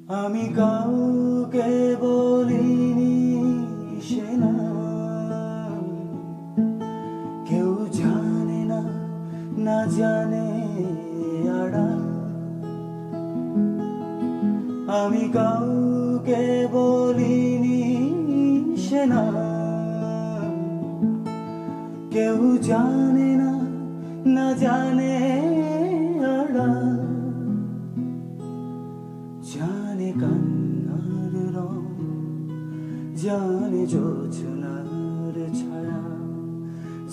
আমি কাউকে বলিনি সে না, কেউ জানে না, না জানে আড়াল। আমি কাউকে বলিনি সে না, কেউ জানে না, না জানে আড়াল। জানে কান্নার রং, জানে জোছনার ছায়া,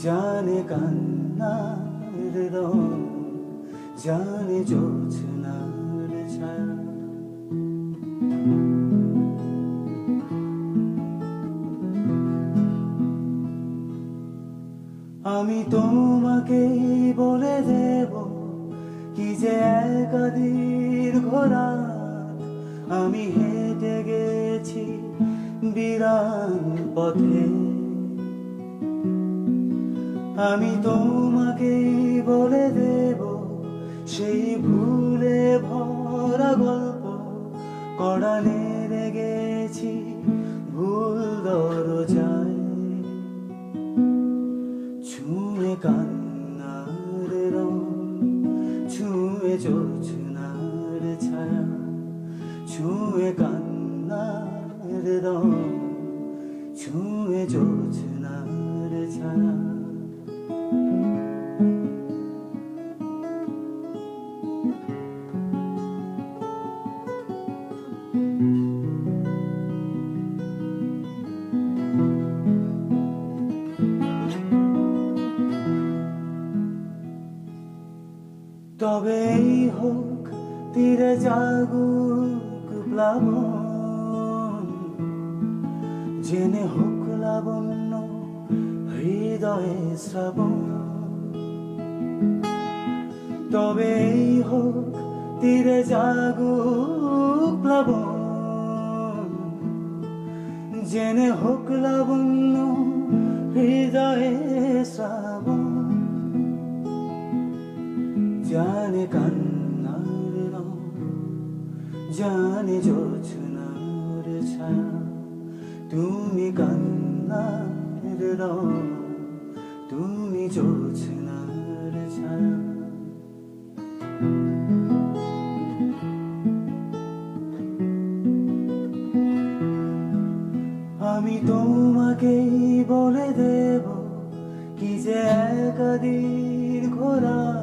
জানে কান্নার রং, জানে জোছনার ছায়া। আমি তোমাকে বলে দেব কি যে একা দীর্ঘ রাত আমি হেঁটে গেছি বিরান পথে। আমি তোমাকে বলে দেব সেই ভুলে ভরা গল্প কড়া নেড়ে গেছি ভুল দরজায়। ছুঁয়ে কান্নার রং, ছুঁয়ে জোছনার ছায়া, ছুঁয়ে কান্নার রং, ছুঁয়ে জোছনার ছায়া। তবে এই হোক তীরে জাগুক প্লাবন, জেনে হোক লাবণ্য হৃদয়ে শ্রাবণ। তবে এই হোক তীরে জাগুক প্লাবন, জেনে হোক লাবণ্য হৃদয়ে শ্রাবণ। জানে কান্নার রং, জানে জোছনার ছায়া, তুমি কান্নার রং, তুমি জোছনার ছায়া। আমি তোমাকেই বলে দেব কি যে একা দীর্ঘ রাত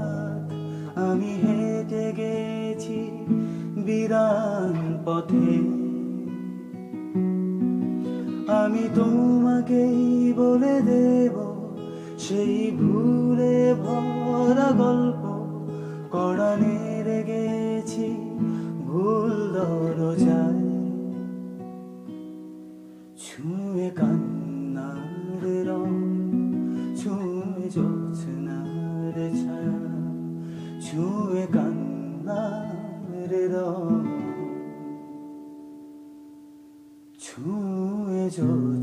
আমি হেঁটে গেছি বিরান পথে। আমি তোমাকেই বলে দেব সেই ভুলে ভরা গল্প কড়া নেড়ে গেছি ভুল দরজায়। ছুঁয়ে কান্নার রং, ছুঁয়ে জোছনার ছায়া, ছুঁয়ে কান্নার রং, ছুঁয়ে জোছনার